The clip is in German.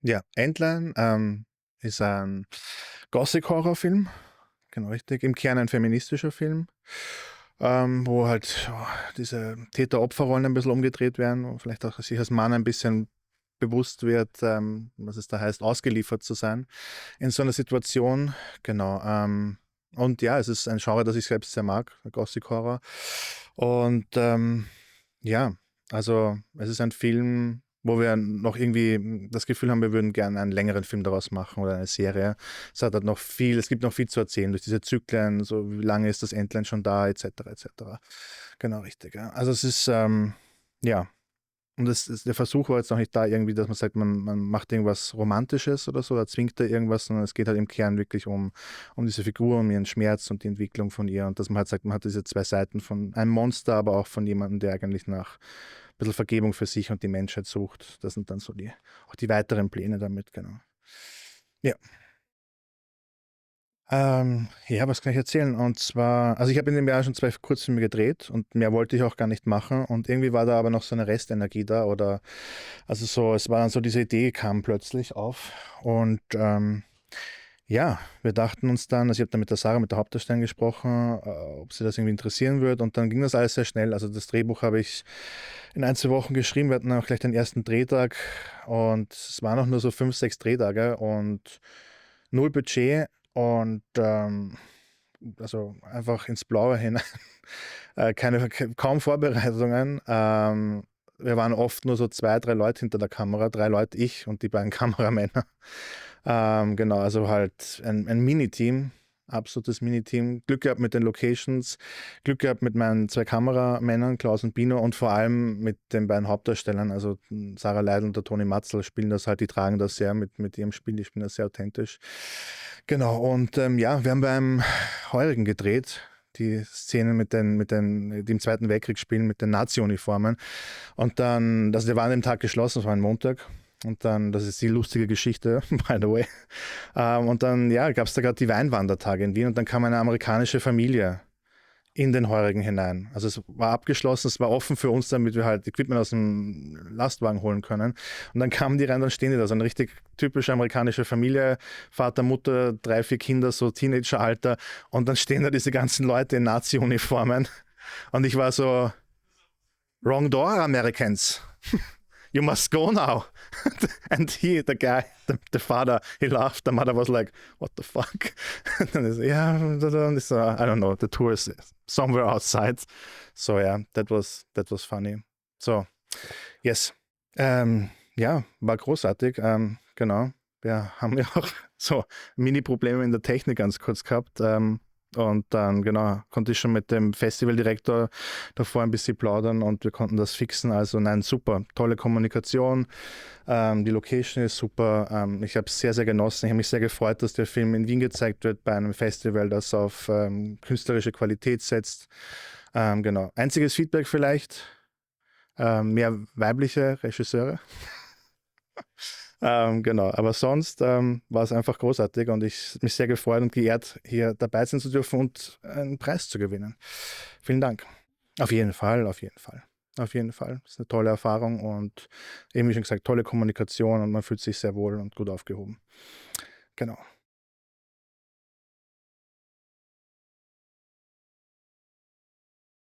Ja, Antlion ist ein Gothic-Horrorfilm, genau richtig, im Kern ein feministischer Film, wo halt ja, diese Täter-Opfer-Rollen ein bisschen umgedreht werden und vielleicht auch sich als Mann ein bisschen bewusst wird, was es da heißt, ausgeliefert zu sein in so einer Situation. Genau. Und ja, es ist ein Genre, das ich selbst sehr mag, Gothic Horror. Und ja, also es ist ein Film, wo wir noch irgendwie das Gefühl haben, wir würden gerne einen längeren Film daraus machen oder eine Serie. Es gibt noch viel zu erzählen durch diese Zyklen, so wie lange ist das Endline schon da, etc. etc. Genau, richtig. Ja. Also es ist, ja, und der Versuch war jetzt noch nicht da irgendwie, dass man sagt, man macht irgendwas Romantisches oder so, oder zwingt da irgendwas, sondern es geht halt im Kern wirklich um diese Figur, um ihren Schmerz und die Entwicklung von ihr und dass man halt sagt, man hat diese zwei Seiten von einem Monster, aber auch von jemandem, der eigentlich nach ein bisschen Vergebung für sich und die Menschheit sucht. Das sind dann so auch die weiteren Pläne damit, genau. Ja. Ja, was kann ich erzählen? Und zwar, also ich habe in dem Jahr schon zwei Kurzfilme gedreht und mehr wollte ich auch gar nicht machen. Und irgendwie war da aber noch so eine Restenergie da oder, also so, es war dann so, diese Idee kam plötzlich auf. Und ja, wir dachten uns dann, also ich habe dann mit der Sarah, mit der Hauptdarstellerin gesprochen, ob sie das irgendwie interessieren würde. Und dann ging das alles sehr schnell. Also das Drehbuch habe ich in ein, zwei Wochen geschrieben. Wir hatten auch gleich den ersten Drehtag und es waren noch nur so fünf, sechs Drehtage und null Budget und also einfach ins Blaue hinein. Kaum Vorbereitungen. Wir waren oft nur so zwei, drei Leute hinter der Kamera, drei Leute, ich und die beiden Kameramänner. Genau, also halt ein Miniteam, absolutes Miniteam. Glück gehabt mit den Locations, Glück gehabt mit meinen zwei Kameramännern, Klaus und Bino, und vor allem mit den beiden Hauptdarstellern, also Sarah Leidl und der Toni Matzl spielen das halt, die tragen das sehr mit ihrem Spiel, die spielen das sehr authentisch. Genau, und ja, wir haben beim Heurigen gedreht, die Szenen die im Zweiten Weltkrieg spielen, mit den Nazi-Uniformen. Und dann, also der war an dem Tag geschlossen, das war ein Montag. Und dann, das ist die lustige Geschichte, by the way. Und dann, ja, gab es da gerade die Weinwandertage in Wien und dann kam eine amerikanische Familie in den Heurigen hinein. Also es war abgeschlossen, es war offen für uns, damit wir halt Equipment aus dem Lastwagen holen können. Und dann kamen die rein, dann stehen die da, so eine richtig typische amerikanische Familie, Vater, Mutter, drei, vier Kinder, so Teenageralter. Und dann stehen da diese ganzen Leute in Nazi-Uniformen. Und ich war so, wrong door, Americans. You must go now. And the guy, the father, he laughed. The mother was like, what the fuck? And he said, yeah, I don't know, the tour is somewhere outside. So yeah, that was funny. So, yes. Ja, war großartig. Genau. Wir haben ja auch so Mini-Probleme in der Technik ganz kurz gehabt. Und dann, genau, konnte ich schon mit dem Festivaldirektor davor ein bisschen plaudern und wir konnten das fixen. Also nein, super, tolle Kommunikation. Die Location ist super. Ich habe es sehr, sehr genossen. Ich habe mich sehr gefreut, dass der Film in Wien gezeigt wird bei einem Festival, das auf künstlerische Qualität setzt. Genau. Einziges Feedback vielleicht, mehr weibliche Regisseure. Genau, aber sonst war es einfach großartig und ich mich sehr gefreut und geehrt, hier dabei sein zu dürfen und einen Preis zu gewinnen. Vielen Dank. Auf jeden Fall, auf jeden Fall. Auf jeden Fall. Das ist eine tolle Erfahrung und eben wie schon gesagt, tolle Kommunikation und man fühlt sich sehr wohl und gut aufgehoben. Genau.